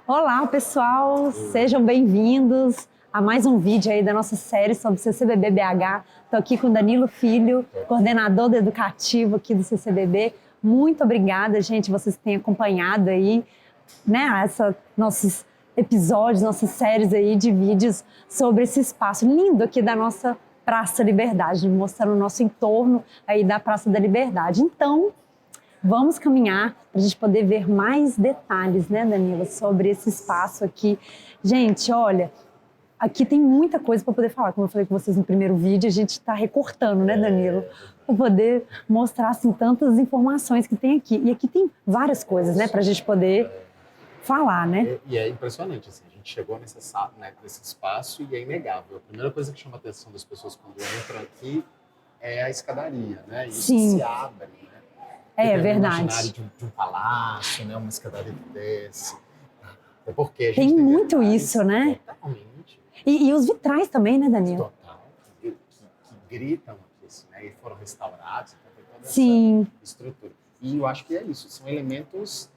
Olá, pessoal! Sejam bem-vindos a mais um vídeo aí da nossa série sobre CCBB BH. Estou aqui com Danilo Filho, coordenador educativo aqui do CCBB. Muito obrigada, gente, vocês que têm acompanhado aí, né, nossos episódios, nossas séries aí de vídeos sobre esse espaço lindo aqui da nossa Praça Liberdade, mostrando o nosso entorno aí da Praça da Liberdade. Então, vamos caminhar para a gente poder ver mais detalhes, né, Danilo, sobre esse espaço aqui. Gente, olha, aqui tem muita coisa para poder falar. Como eu falei com vocês no primeiro vídeo, a gente está recortando, né, Danilo? Para poder mostrar, assim, tantas informações que tem aqui. E aqui tem várias coisas, né, para a gente poder falar, né? E é impressionante, assim, a gente chegou nesse espaço e é inegável. A primeira coisa que chama a atenção das pessoas quando entram aqui é a escadaria, né? Isso se abre, né? É verdade. Um imaginário de um palácio, né? Uma escadaria que desce. É porque a gente tem muito isso, né? Totalmente. E os vitrais também, né, Danilo? Total. Que gritam aqui, assim, né? E foram restaurados, então tem toda essa estrutura. E eu acho que é isso. São elementos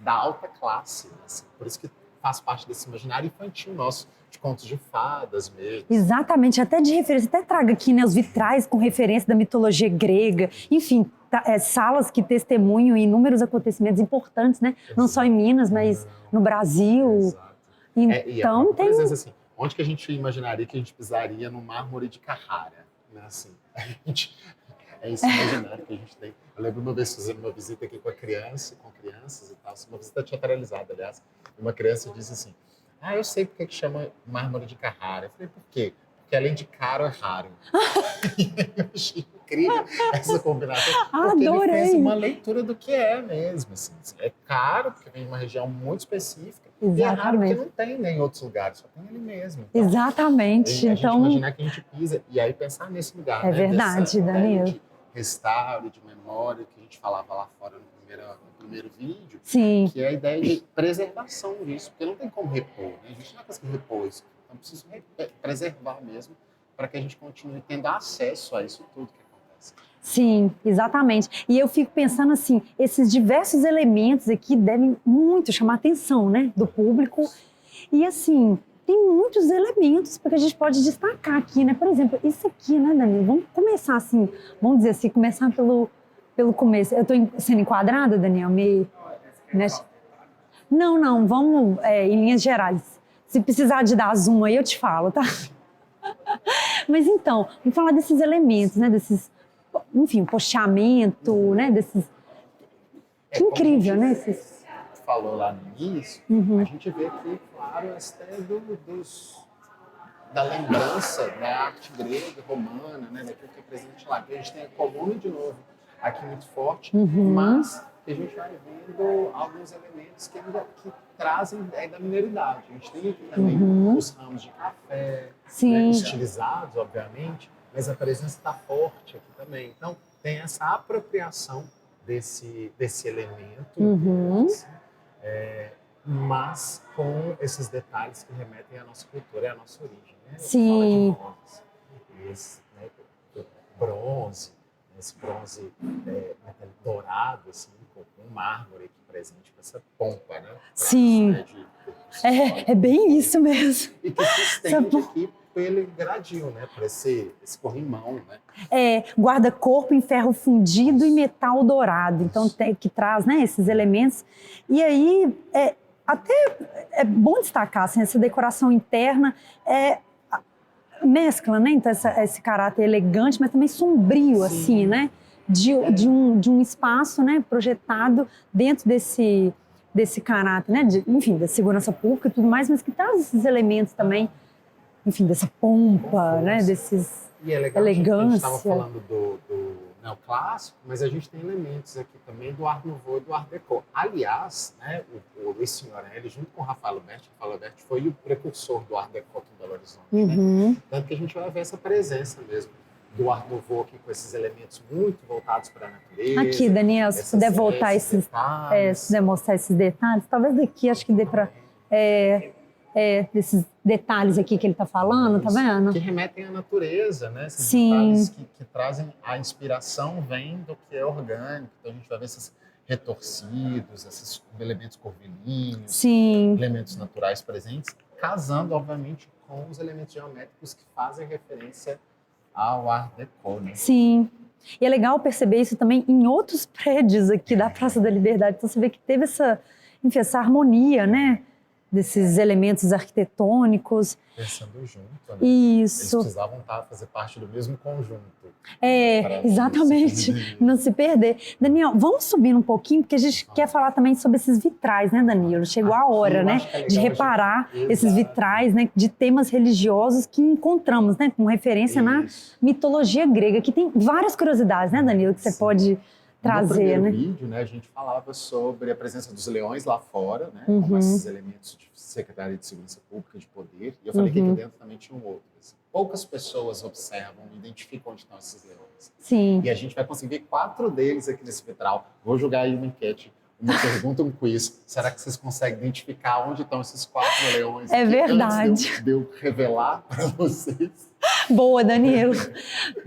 da alta classe, assim. Por isso que faz parte desse imaginário infantil nosso, de contos de fadas mesmo. Exatamente, até de referência, até traga aqui, né, os vitrais com referência da mitologia grega, enfim, salas que testemunham inúmeros acontecimentos importantes, né? Exato. Não só em Minas, mas no Brasil. Exato. Então tem... presença, assim, onde que a gente imaginaria que a gente pisaria no mármore de Carrara, né? Assim, é esse imaginário que a gente tem. Eu lembro uma vez fazendo uma visita aqui com crianças e tal, uma visita teatralizada, aliás, uma criança disse assim: eu sei porque que chama mármore de Carrara. Eu falei, por quê? Porque além de caro, é raro. Eu achei incrível essa combinação. Porque Adorei. ele fez uma leitura do que é mesmo. Assim. É caro, porque vem de uma região muito específica. Exatamente. E é raro porque não tem nem em outros lugares, só tem ali mesmo. Então, exatamente. A gente imaginar que a gente pisa e aí pensar nesse lugar. É, né? Verdade, Danilo. De restauro, de memória, que a gente falava lá fora no primeiro vídeo. Sim. Que é a ideia de preservação disso, porque não tem como repor, né? A gente não consegue repor isso, então precisa preservar mesmo para que a gente continue tendo acesso a isso tudo que acontece. Sim, exatamente. E eu fico pensando assim, esses diversos elementos aqui devem muito chamar a atenção, né, do público. E assim, tem muitos elementos porque a gente pode destacar aqui, né? Por exemplo, isso aqui, né, Danilo? Vamos começar assim, vamos dizer assim, começar pelo começo. Eu estou sendo enquadrada, Daniel? Né? Não, vamos em linhas gerais. Se precisar de dar zoom aí, eu te falo, tá? Mas então, vamos falar desses elementos, né? Desses, enfim, posteamento, né? Desses... Que incrível, né? Esses... falou lá no início, a gente vê aqui, claro, até da lembrança da arte grega, romana, né? Daquilo que é presente lá. Então, a gente tem a coluna de novo aqui muito forte, mas a gente vai vendo alguns elementos que trazem da mineridade. A gente tem aqui também os ramos de café, né, estilizados, obviamente, mas a presença está forte aqui também. Então, tem essa apropriação desse elemento, mas com esses detalhes que remetem à nossa cultura e à nossa origem. Né? Sim. Fala de esse, né, bronze, esse bronze dourado, assim, com um mármore aqui presente, com essa pompa, né? Sim. Né, é bem isso mesmo. E que se estende aqui pelo gradil, né? Por esse corrimão, né? Guarda-corpo em ferro fundido e metal dourado. Então, que traz, né, esses elementos. E aí, até é bom destacar, assim, essa decoração interna mescla, né? Então, esse caráter elegante, mas também sombrio, assim, né? De um espaço, né, projetado dentro desse caráter, né? Enfim, da segurança pública e tudo mais, mas que traz esses elementos também, enfim, dessa pompa, né? Desses e é legal, elegância. A gente estava falando do neoclássico, mas a gente tem elementos aqui também do Art Nouveau e do Art Deco. Aliás, né, o Luiz Signorelli, junto com o Rafael Alberti, foi o precursor do Art Deco aqui em Belo Horizonte. Né? Tanto que a gente vai ver essa presença mesmo do Art Nouveau aqui com esses elementos muito voltados para a natureza. Aqui, Daniel, se puder voltar se puder mostrar esses detalhes, talvez daqui acho que dê para desses detalhes aqui que ele está falando, tá vendo? Que remetem à natureza, né? Esses detalhes que trazem a inspiração, vem do que é orgânico. Então a gente vai ver retorcidos, esses elementos curvilíneos, Sim, elementos naturais presentes, casando, obviamente, com os elementos geométricos que fazem referência ao Art Deco, né? sim. E é legal perceber isso também em outros prédios aqui da Praça da Liberdade. Então você vê que teve essa, enfim, essa harmonia, né? Desses elementos arquitetônicos. Pensando junto, né? Eles Isso. precisavam fazer parte do mesmo conjunto. É, exatamente, não se perder. Daniel, vamos subir um pouquinho, porque a gente quer falar também sobre esses vitrais, né, Danilo? Chegou a hora, eu né, acho que é legal de a reparar gente- esses Exato. vitrais, né, de temas religiosos que encontramos, né, com referência na Isso. mitologia grega, que tem várias curiosidades, né, Danilo, que você Sim. pode trazer, No primeiro né? vídeo, né, a gente falava sobre a presença dos leões lá fora, né, Uhum. como esses elementos de Secretaria de Segurança Pública, de poder. E eu falei que aqui dentro também tinha um outro. Assim. Poucas pessoas observam, identificam onde estão esses leões. Sim. E a gente vai conseguir ver 4 deles aqui nesse vitral. Vou jogar aí uma enquete, uma pergunta, um quiz. Será que vocês conseguem identificar onde estão esses 4 leões? É aqui, verdade. antes de eu revelar para vocês. Boa, Danilo.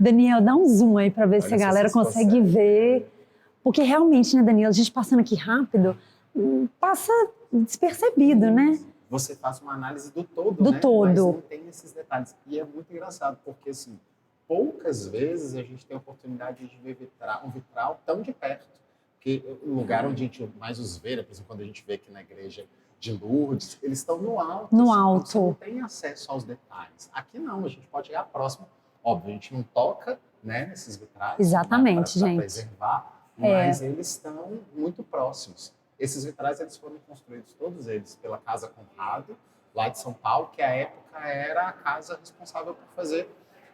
Daniel, dá um zoom aí para ver se a Olha só galera se vocês consegue conseguem ver. Porque realmente, né, Danilo, a gente passando aqui rápido, passa despercebido, né? Você faz uma análise do todo, Do né? todo. Mas não tem esses detalhes. E é muito engraçado, porque assim, poucas vezes a gente tem a oportunidade de ver um vitral tão de perto. Porque o lugar onde a gente mais os vê, né, por exemplo, quando a gente vê aqui na igreja de Lourdes, eles estão no alto. No assim, alto. então você não tem acesso aos detalhes. Aqui não, a gente pode chegar próximo. Óbvio, a gente não toca, né, nesses vitrais. Exatamente, para gente. preservar, mas eles estão muito próximos. Esses vitrais eles foram construídos, todos eles, pela Casa Conrado, lá de São Paulo, que à época era a casa responsável por fazer,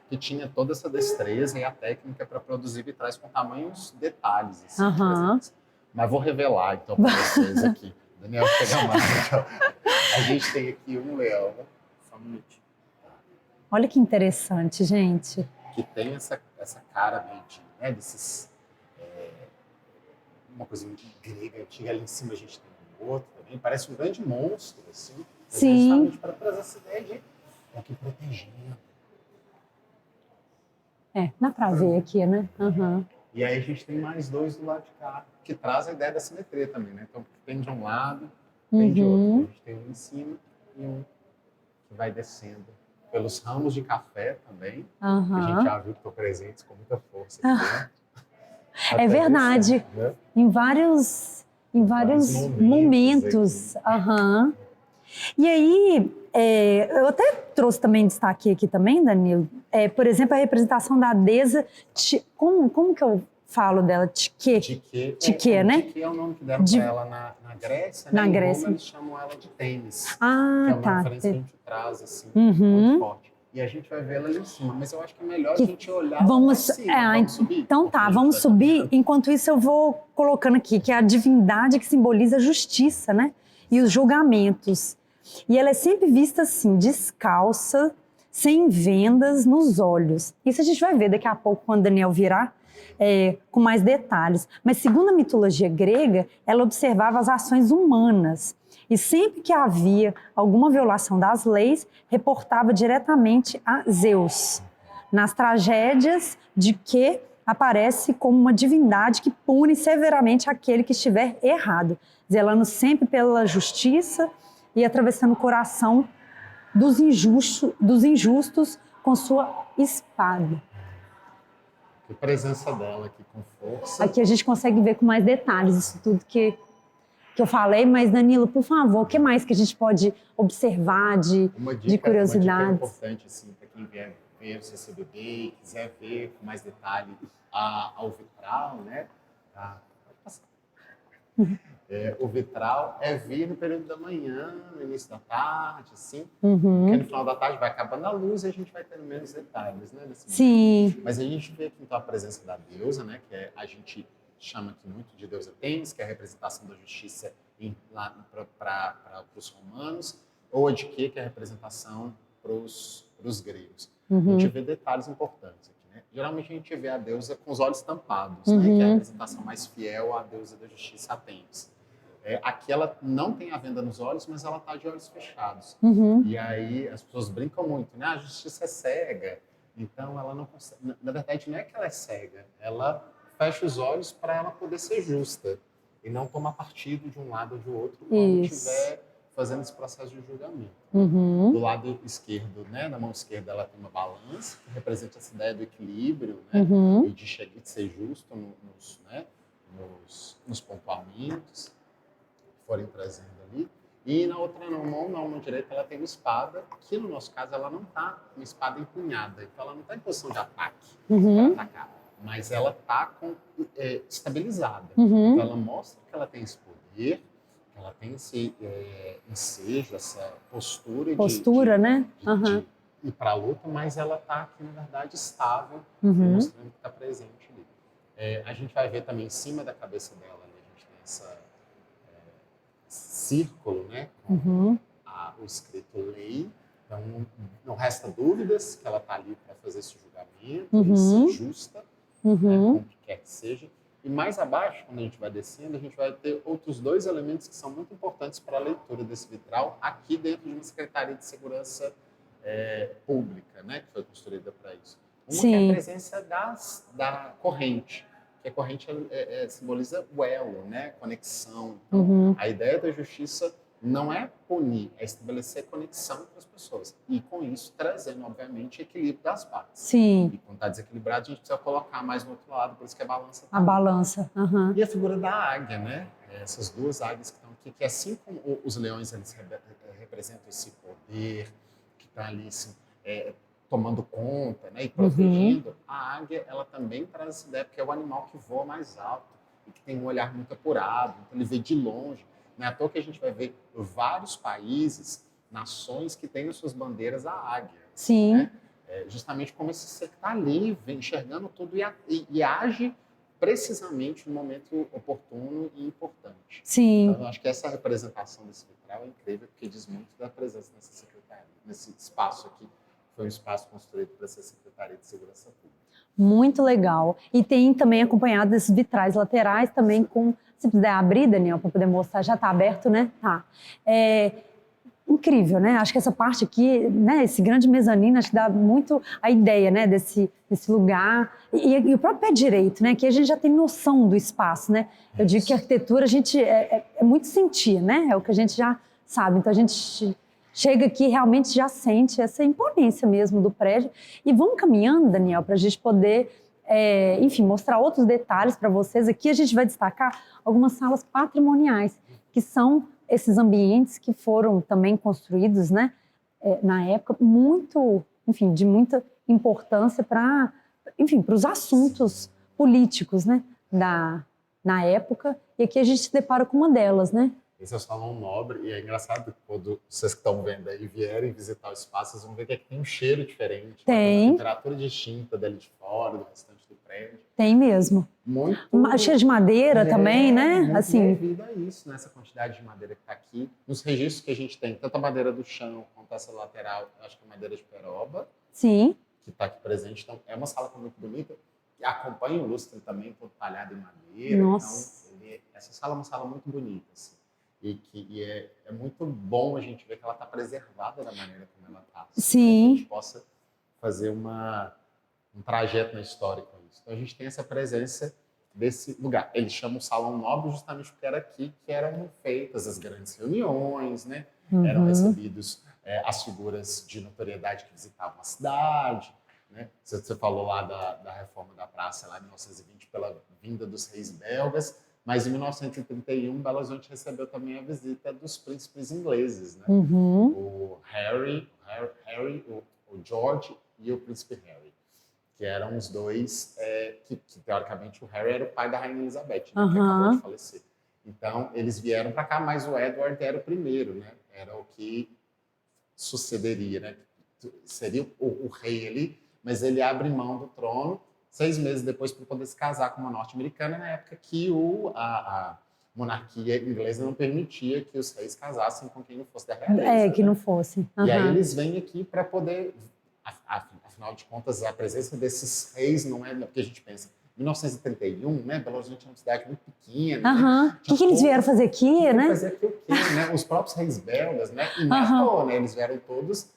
que tinha toda essa destreza e a técnica para produzir vitrais com tamanhos detalhes. Assim, presentes. Mas vou revelar, então, para vocês aqui. Daniel, chega mais. Então. A gente tem aqui um leão, só um minutinho. Olha que interessante, gente. Que tem essa cara meio de, né, desses... uma coisa grega antiga, ali em cima a gente tem um outro também, parece um grande monstro, assim. Sim. Justamente para trazer essa ideia de aqui protegendo. Dá para ver aqui, né? Uhum. E aí a gente tem mais 2 do lado de cá, que traz a ideia da simetria também, né? Então tem de um lado, tem de outro. A gente tem um em cima e um que vai descendo pelos ramos de café também, que a gente já viu que estão presentes com muita força aqui dentro. É verdade. Descendo, né? Em vários momentos. Uhum. E aí, eu até trouxe também destaque aqui também, Danilo, por exemplo, a representação da deusa, como que eu falo dela? Tiquê, né? Tiquê é o nome que deram para ela na Grécia, né? Na Grécia. Roma eles chamam ela de Tênis, Ah, que é uma tá. referência que a gente traz, assim, muito forte. E a gente vai ver ela ali em cima, mas eu acho que é melhor a gente olhar vamos subir. Então tá, vamos subir. Enquanto isso eu vou colocando aqui que é a divindade que simboliza a justiça, né? E os julgamentos. E ela é sempre vista assim, descalça, sem vendas nos olhos. Isso a gente vai ver daqui a pouco quando Daniel virar, com mais detalhes. Mas segundo a mitologia grega, ela observava as ações humanas. E sempre que havia alguma violação das leis, reportava diretamente a Zeus. Nas tragédias de que aparece como uma divindade que pune severamente aquele que estiver errado, zelando sempre pela justiça e atravessando o coração dos injustos com sua espada. Que presença dela aqui com força. Aqui a gente consegue ver com mais detalhes isso tudo que eu falei, mas Danilo, por favor, o que mais que a gente pode observar de curiosidades? Uma dica importante assim, para quem vier ver o CCBB e quiser ver com mais detalhe ao vitral, né? Pode passar. O vitral é vir no período da manhã, no início da tarde, assim, porque no final da tarde vai acabando a luz e a gente vai tendo menos detalhes, né? Sim. Mas a gente vê aqui então a presença da deusa, né? Que a gente chama aqui muito de deusa Tênis, que é a representação da justiça para os romanos, ou a de que é a representação para os gregos. A gente vê detalhes importantes aqui, né? Geralmente a gente vê a deusa com os olhos tampados, né? Que é a representação mais fiel à deusa da justiça, a Tênis. Aqui ela não tem a venda nos olhos, mas ela está de olhos fechados. E aí as pessoas brincam muito, né? A justiça é cega, então ela não consegue. Na verdade, não é que ela é cega, ela fecha os olhos para ela poder ser justa. e não tomar partido de um lado ou de outro quando estiver fazendo esse processo de julgamento. Do lado esquerdo, né, na mão esquerda, ela tem uma balança que representa essa ideia do equilíbrio, né, e de ser justo nos pontuamentos que forem trazendo ali. E na outra mão, na mão direita, ela tem uma espada, que no nosso caso ela não está uma espada empunhada, então ela não está em posição de ataque para atacar, mas ela está estabilizada. Então ela mostra que ela tem esse poder, que ela tem esse ensejo, essa postura né? de ir para a luta, mas ela está aqui, na verdade, estável, mostrando que está presente ali. A gente vai ver também em cima da cabeça dela, né, a gente tem esse círculo, né, com o escrito lei. Então, não resta dúvidas que ela está ali para fazer esse julgamento e ser justa, né, com o que quer que seja. E mais abaixo, quando a gente vai descendo, a gente vai ter outros dois elementos que são muito importantes para a leitura desse vitral aqui dentro de uma Secretaria de Segurança Pública, né, que foi construída para isso. Uma que é a presença da corrente, que a corrente simboliza o elo, né, conexão. Então, a ideia da justiça não é punir, é estabelecer conexão entre as pessoas. E com isso, trazendo, obviamente, equilíbrio das partes. Sim. E quando está desequilibrado, a gente precisa colocar mais no outro lado, por isso que a balança A balança. E a figura da águia, né? Essas duas águias que estão aqui, que assim como os leões eles representam esse poder, que está ali assim, tomando conta, né, e protegendo, a águia ela também traz essa ideia, porque é o animal que voa mais alto e que tem um olhar muito apurado, então ele vê de longe. Não é à toa que a gente vai ver vários países, nações que têm as suas bandeiras a águia. Sim. Né? Justamente como esse ser que está ali, enxergando tudo e age precisamente no momento oportuno e importante. Sim. Então, eu acho que essa representação desse vitral é incrível, porque diz muito da presença nessa secretaria, nesse espaço aqui. Foi um espaço construído para ser Secretaria de Segurança Pública. Muito legal. E tem também acompanhado esses vitrais laterais também com... Se puder abrir, Daniel, para poder mostrar. Já está aberto, né? Tá. Incrível, né? Acho que essa parte aqui, né? Esse grande mezanino, acho que dá muito a ideia, né? Desse lugar. E o próprio pé direito, né? Que a gente já tem noção do espaço, né? Eu digo que a arquitetura, a gente é muito sentir, né? É o que a gente já sabe. Então, a gente... chega aqui realmente já sente essa imponência mesmo do prédio. E vamos caminhando, Daniel, para a gente poder, enfim, mostrar outros detalhes para vocês. Aqui a gente vai destacar algumas salas patrimoniais, que são esses ambientes que foram também construídos, né, na época, muito, enfim, de muita importância para, enfim, para os assuntos políticos, né, na época. E aqui a gente se depara com uma delas, né? Esse é o Salão Nobre, e é engraçado que quando vocês que estão vendo aí vierem visitar o espaço, vocês vão ver que aqui tem um cheiro diferente, tem uma temperatura distinta dali de fora, do restante do prédio. Tem mesmo. Muito cheiro de madeira também, né? Muito assim, devido a isso, nessa quantidade de madeira que está aqui. Nos registros que a gente tem, tanto a madeira do chão quanto essa lateral, acho que é madeira de peroba, sim, que está aqui presente. Então, é uma sala muito bonita, que acompanha o lustre também, todo talhado em madeira. Nossa. Então, essa sala é uma sala muito bonita, assim. E é muito bom a gente ver que ela está preservada da maneira como ela está. Sim. Que a gente possa fazer um trajeto na história com isso. Então a gente tem essa presença desse lugar. Eles chamam o Salão Nobre justamente porque era aqui que eram feitas as grandes reuniões, né? Eram recebidos as figuras de notoriedade que visitavam a cidade. Né? Você falou lá da reforma da praça lá em 1920 pela vinda dos reis belgas. Mas em 1931, Belo Horizonte recebeu também a visita dos príncipes ingleses, né? O Harry, o George e o príncipe Harry, que eram os dois que teoricamente o Harry era o pai da rainha Elizabeth, né, que acabou de falecer. Então eles vieram para cá, mas o Edward era o primeiro, né? Era o que sucederia, né? Seria o rei ali, mas ele abre mão do trono 6 meses depois para poder se casar com uma norte-americana, na época que a monarquia inglesa não permitia que os reis casassem com quem não fosse da realeza. Que não fosse. E aí eles vêm aqui para poder, afinal de contas, a presença desses reis não é porque a gente pensa, 1931, né? Belo Horizonte é uma cidade muito pequena. Né? O que eles vieram fazer aqui, né? Fazer aqui o quê, né? Os próprios reis belgas, né? E não é à toa, né? Eles vieram todos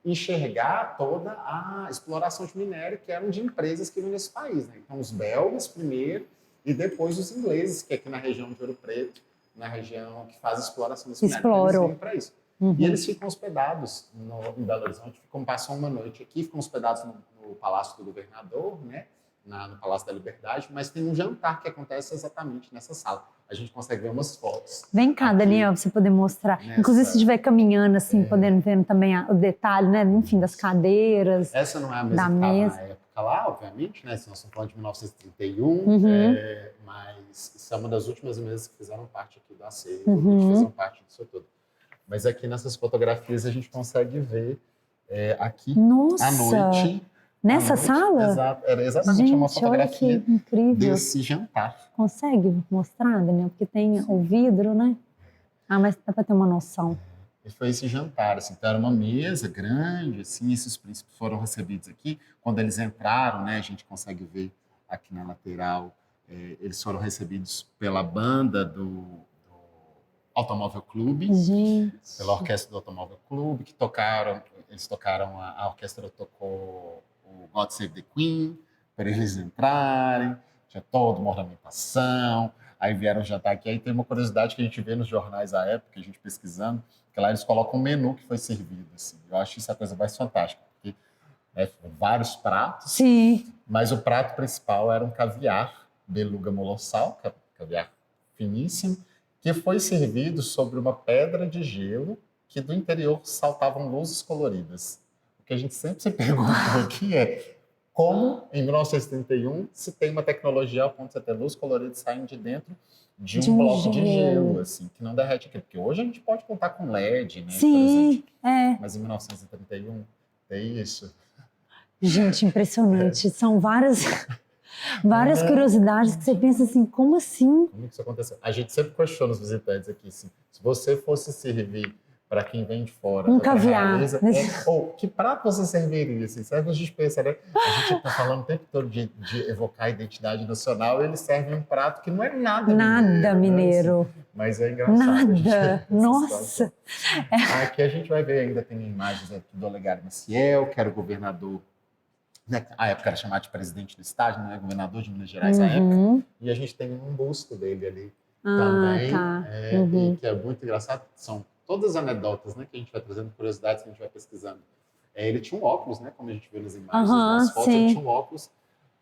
enxergar toda a exploração de minério que eram de empresas que vinham nesse país. Né? Então, os belgas primeiro, E depois os ingleses, que aqui na região de Ouro Preto, na região que faz exploração desse minério, Exploram. eles vêm para isso. E eles ficam hospedados em Belo Horizonte, passam uma noite aqui, ficam hospedados no Palácio do Governador, né? No Palácio da Liberdade, mas tem um jantar que acontece exatamente nessa sala. A gente consegue ver umas fotos. Vem cá, aqui, Daniel, pra você poder mostrar. nessa... Inclusive, se estiver caminhando, assim, podendo ver também o detalhe, né? Enfim, das cadeiras. Essa não é a mesa que estava na época lá, obviamente, né? Nós estamos falando de 1931, mas isso é uma das últimas mesas que fizeram parte aqui do acervo, que fizeram parte disso tudo. Mas aqui nessas fotografias a gente consegue ver aqui à noite. Nessa sala? Exato, era exatamente uma fotografia desse jantar. Consegue mostrar, Daniel? Porque tem o vidro, né? Ah, mas dá para ter uma noção. E foi esse jantar, assim, então era uma mesa grande, assim, esses príncipes foram recebidos aqui. Quando eles entraram, né, a gente consegue ver aqui na lateral, eles foram recebidos pela banda do Automóvel Clube, pela orquestra do Automóvel Clube, que eles tocaram, a orquestra tocou o God Save the Queen, para eles entrarem, tinha toda uma ornamentação, aí vieram jantar aqui. Aí tem uma curiosidade que a gente vê nos jornais à época, a gente pesquisando, que lá eles colocam o menu que foi servido. Assim. Eu acho isso a coisa mais fantástica, porque vários pratos, mas o prato principal era um caviar beluga molossal, caviar finíssimo, que foi servido sobre uma pedra de gelo que do interior saltavam luzes coloridas. O que a gente sempre se perguntou aqui é como, em 1931, se tem uma tecnologia ao ponto de você ter luz colorida saindo de dentro de um bloco de gelo, assim, que não derrete aquilo. Porque hoje a gente pode contar com LED, né? Sim, por exemplo. Mas em 1931 é isso. Gente, impressionante. São várias curiosidades que você pensa assim, como assim? Como que isso aconteceu? A gente sempre questiona os visitantes aqui, assim, se você fosse servir para quem vem de fora, um caviar, ou que prato você serviria? Assim, serve a gente pensa, né? A gente está falando o tempo todo de evocar a identidade nacional e eles servem um prato que não é nada mineiro. Né? Assim, mas é engraçado. Nada. Nossa. Aqui a gente vai ver, ainda tem imagens aqui do Olegário Maciel, que era o governador, né? À época era chamado de presidente do estado, não é? Governador de Minas Gerais à época. E a gente tem um busto dele ali também, que é muito engraçado. São todas as anedotas, né, que a gente vai trazendo, curiosidades que a gente vai pesquisando. Ele tinha um óculos, né, como a gente viu nas imagens, nas fotos, ele tinha um óculos.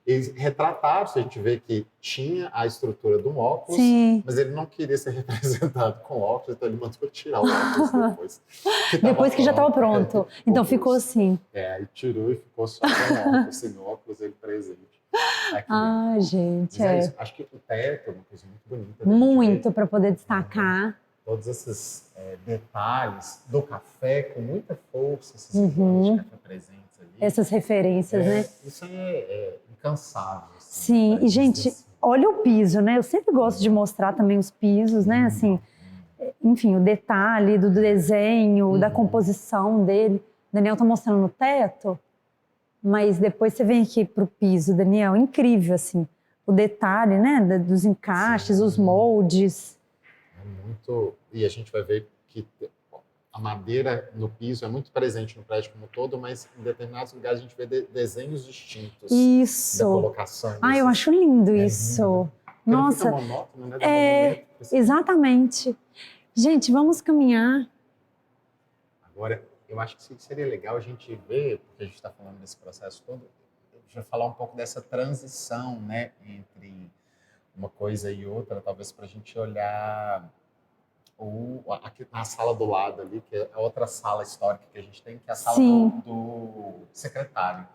Eles retrataram, a gente vê que tinha a estrutura de um óculos, mas ele não queria ser representado com óculos, então ele mandou tirar o óculos depois. Depois que já estava pronto. Então ficou assim. Aí tirou e ficou só com o óculos, sem óculos, ele presente. Gente, acho que o teto é uma coisa muito bonita. Muito para poder destacar. Todos esses detalhes do café com muita força, esses cores de café presentes ali. Essas referências, né? Isso é incansável. Assim, sim, e gente, olha o piso, né? Eu sempre gosto de mostrar também os pisos, né? Assim, enfim, o detalhe do desenho, da composição dele. O Daniel tá mostrando no teto, mas depois você vem aqui pro piso, Daniel, incrível, assim. O detalhe, né? Dos encaixes, os moldes. Muito, e a gente vai ver que a madeira no piso é muito presente no prédio como um todo, mas em determinados lugares a gente vê desenhos distintos da colocação. Eu acho lindo isso. Lindo. Nossa, não fica monótono, né? Exatamente. Gente, vamos caminhar. Agora, eu acho que seria legal a gente ver, porque a gente está falando desse processo todo, a gente vai falar um pouco dessa transição, né, entre uma coisa e outra, talvez para a gente olhar a sala do lado ali, que é a outra sala histórica que a gente tem, que é a sala do secretário.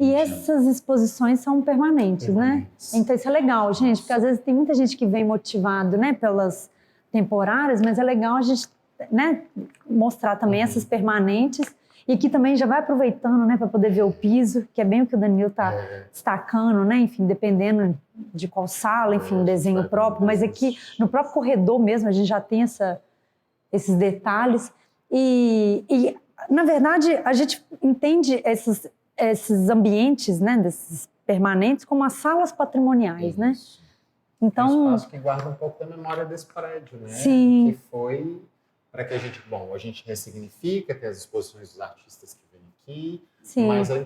E essas exposições são permanentes, né? Então isso é legal, gente, porque às vezes tem muita gente que vem motivado, né, pelas temporárias, mas é legal a gente, né, mostrar também essas permanentes e que também já vai aproveitando, né, para poder ver o piso, que é bem o que o Danilo está destacando, né, enfim, dependendo de qual sala, enfim, o desenho próprio, mas aqui no próprio corredor mesmo a gente já tem esses detalhes e, na verdade, a gente entende esses ambientes, né, desses permanentes como as salas patrimoniais, né? Então, é um espaço que guarda um pouco da memória desse prédio, né? Que foi para que a gente ressignifica, tem as exposições dos artistas que vêm aqui, Sim. mas é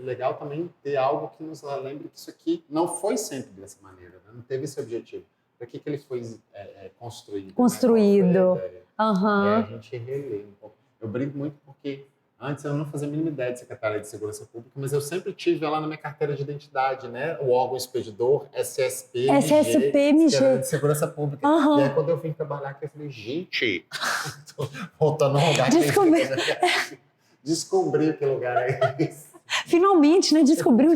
legal também ter algo que nos lembre que isso aqui não foi sempre dessa maneira, né? Não teve esse objetivo. Para que ele foi construído? Construído. Né? Qual foi a ideia? Aham. E aí a gente relê um pouco. Eu brinco muito porque antes eu não fazia a mínima ideia de secretária de Segurança Pública, mas eu sempre tive lá na minha carteira de identidade, né? O órgão expedidor, SSP-MG, SSP-MG. de Segurança Pública. Aham. E aí quando eu vim trabalhar aqui, eu falei, gente, tô voltando a um lugar descobri que lugar é esse. Finalmente, né? Descobriu.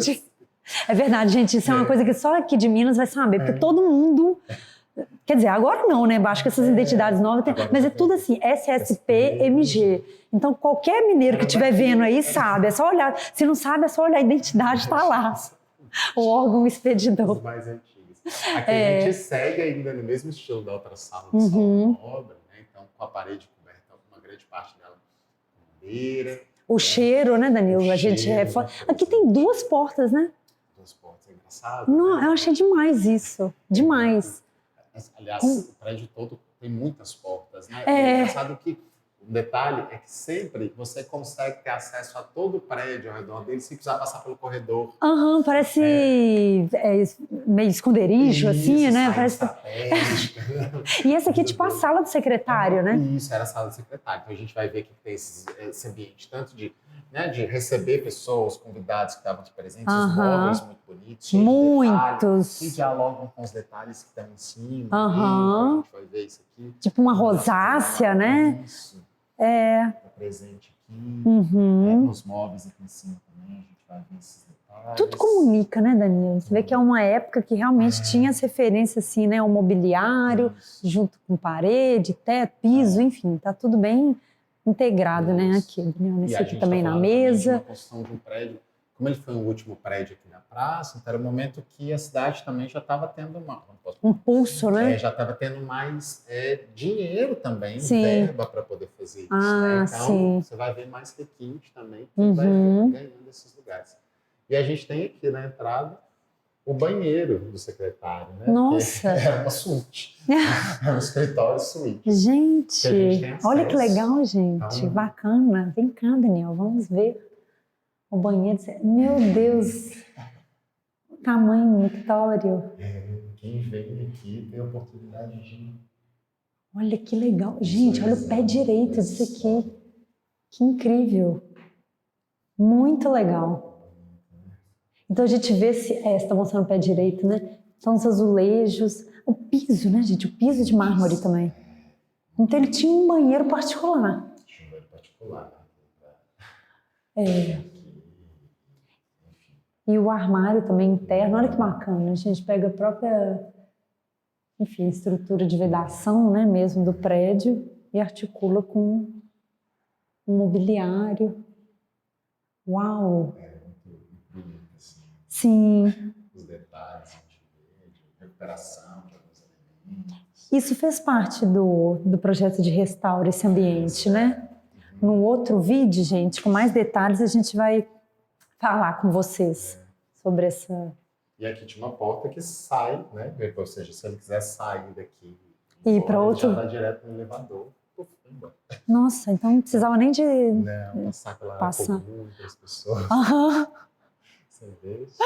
É verdade, gente. Isso é uma coisa que só aqui de Minas vai saber, porque todo mundo... Quer dizer, agora não, né? Acho que essas identidades novas tem, mas é tudo assim, SSP-MG. Então, qualquer mineiro que estiver vendo aí sabe, é só olhar. Se não sabe, é só olhar, a identidade está lá. O órgão expedidor. Os mais antigos. Aqui a gente segue ainda no mesmo estilo da outra sala de obra, né? Então, com a parede coberta, uma grande parte dela com madeira. O cheiro, né, Danilo? A gente aqui tem 2 portas, né? 2 portas, é engraçado. Não, né? eu achei demais isso. Demais. Aliás, o prédio todo tem muitas portas, né? É engraçado que o detalhe é que sempre você consegue ter acesso a todo o prédio ao redor dele sem precisar passar pelo corredor. Aham, parece meio esconderijo, assim, né? Parece... E essa aqui é tipo a sala do secretário, né? Isso, era a sala do secretário. Então a gente vai ver que tem esse ambiente, tanto de receber pessoas, convidados que estavam aqui presentes, os móveis muito bonitos, muitos, que dialogam com os detalhes que estão em cima. Então a gente vai ver isso aqui. Tipo uma rosácea, né? Isso. É. Tá presente aqui. Nos móveis aqui em cima também, a gente vai ver esses detalhes. Tudo comunica, né, Danilo? Você vê que é uma época que realmente tinha as referências, assim, né? O mobiliário, junto com parede, teto, piso, enfim, tá tudo bem integrado, né, aqui, Daniel, nesse aqui também na mesa. Também de uma construção de um prédio, como ele foi o último prédio aqui na praça, então era o momento que a cidade também já estava tendo um pulso, né? Já estava tendo mais dinheiro também, verba para poder fazer isso. Né? Então, você vai ver mais requinte também, que vai ganhando esses lugares. E a gente tem aqui na entrada o banheiro do secretário, né? Nossa! É uma suíte. É um escritório suíte. Gente, olha que legal, gente. Então, bacana. Vem cá, Daniel, vamos ver o banheiro. Meu Deus! O tamanho mictório. Quem vem aqui tem a oportunidade de... Olha que legal. Gente, olha o pé direito disso aqui. Que incrível. Muito legal. Então a gente vê se... você está mostrando o pé direito, né? São os azulejos. O piso, né, gente? O piso de mármore também. Então ele tinha um banheiro particular. Tinha um banheiro particular. E o armário também interno. Olha que bacana. A gente pega a própria, enfim, estrutura de vedação, né, mesmo do prédio e articula com um mobiliário. Uau! Sim. Os detalhes, de recuperação de alguns elementos. Isso fez parte do projeto de restauro esse ambiente, né? No outro vídeo, gente, com mais detalhes, a gente vai falar com vocês sobre essa... E aqui tinha uma porta que sai, né? Ou seja, se ele quiser sair daqui e para outro... já vai direto no elevador. Nossa, então não precisava nem de... Não, passar pela comum, para as pessoas. Você vê isso?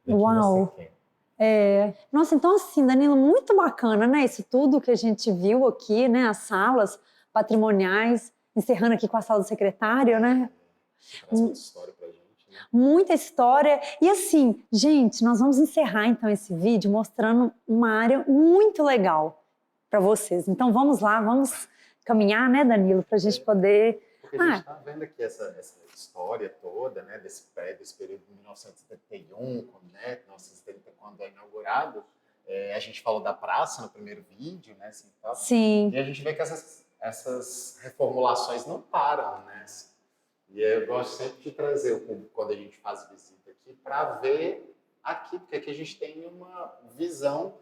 Uau! Nossa, então assim, Danilo, muito bacana, né? Isso tudo que a gente viu aqui, né? As salas patrimoniais, encerrando aqui com a sala do secretário, né? Traz muita história pra gente, né? Muita história. E assim, gente, nós vamos encerrar então esse vídeo mostrando uma área muito legal para vocês. Então vamos lá, vamos caminhar, né, Danilo, para a gente poder... Porque a gente está vendo aqui essa história toda, né, desse prédio, desse período de 1971, né, 1970, quando é inaugurado. A gente falou da praça no primeiro vídeo, né? Assim, tá? Sim. E a gente vê que essas reformulações não param, né? E eu gosto sempre de trazer o público quando a gente faz visita aqui para ver aqui, porque aqui a gente tem uma visão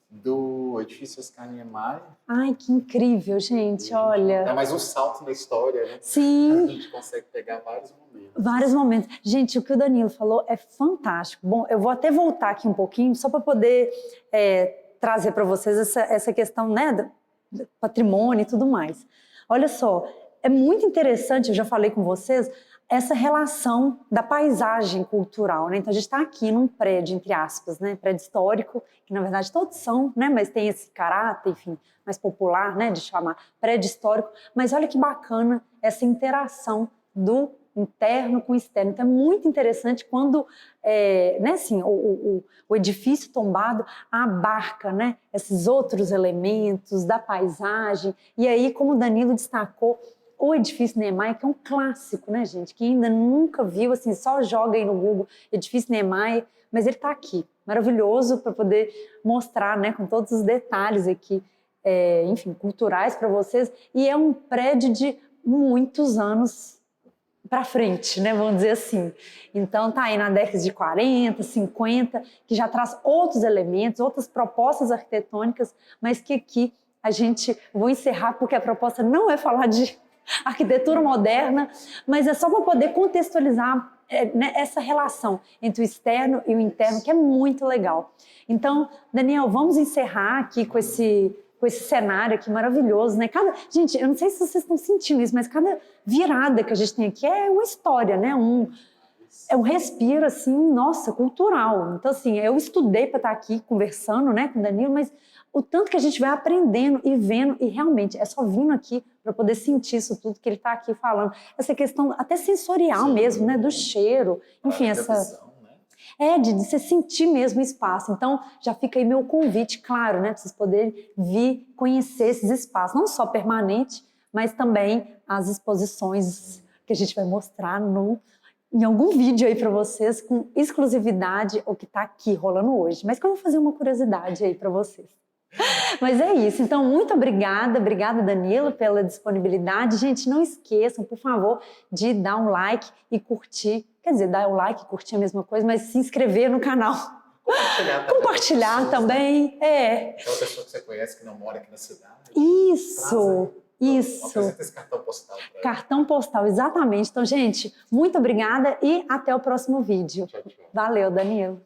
do edifício Oscar Niemeyer. Ai, que incrível, gente, olha. Dá mais um salto na história, né? Sim. A gente consegue pegar vários momentos. Vários momentos. Gente, o que o Danilo falou é fantástico. Bom, eu vou até voltar aqui um pouquinho, só para poder trazer para vocês essa questão, né, do patrimônio e tudo mais. Olha só, é muito interessante, eu já falei com vocês, essa relação da paisagem cultural, né? Então a gente está aqui num prédio, entre aspas, né? Prédio histórico, que na verdade todos são, né? Mas tem esse caráter, enfim, mais popular, né? De chamar prédio histórico. Mas olha que bacana essa interação do interno com o externo. Então é muito interessante quando né, assim, o edifício tombado abarca, né, esses outros elementos da paisagem. E aí, como o Danilo destacou, o edifício Niemeyer, que é um clássico, né, gente? Que ainda nunca viu, assim, só joga aí no Google edifício Niemeyer, mas ele está aqui, maravilhoso, para poder mostrar, né, com todos os detalhes aqui, enfim, culturais para vocês. E é um prédio de muitos anos para frente, né, vamos dizer assim. Então tá aí na década de 40, 50, que já traz outros elementos, outras propostas arquitetônicas, mas que aqui a gente vou encerrar porque a proposta não é falar de arquitetura moderna, mas é só para poder contextualizar né, essa relação entre o externo e o interno, que é muito legal. Então, Daniel, vamos encerrar aqui com esse cenário aqui maravilhoso, né? Gente, eu não sei se vocês estão sentindo isso, mas cada virada que a gente tem aqui é uma história, né? É um respiro, assim, nossa, cultural. Então, assim, eu estudei para estar aqui conversando, né, com o Danilo, mas o tanto que a gente vai aprendendo e vendo, e realmente é só vindo aqui para poder sentir isso tudo que ele está aqui falando. Essa questão até sensorial mesmo, né? Do cheiro, enfim, essa... Visão, né? De você sentir mesmo o espaço. Então, já fica aí meu convite, claro, né? Para vocês poderem vir conhecer esses espaços, não só permanente, mas também as exposições que a gente vai mostrar em algum vídeo aí para vocês, com exclusividade, o que está aqui rolando hoje. Mas que eu vou fazer uma curiosidade aí para vocês. Mas é isso, então muito obrigada Danilo pela disponibilidade. Gente, não esqueçam, por favor, de dar um like e curtir, quer dizer, dar um like e curtir é a mesma coisa, mas se inscrever no canal. Compartilhar também, Aquela pessoa que você conhece que não mora aqui na cidade. Isso. Apresenta esse cartão postal. Cartão postal, exatamente. Então, gente, muito obrigada e até o próximo vídeo. Tchau, tchau. Valeu, Danilo.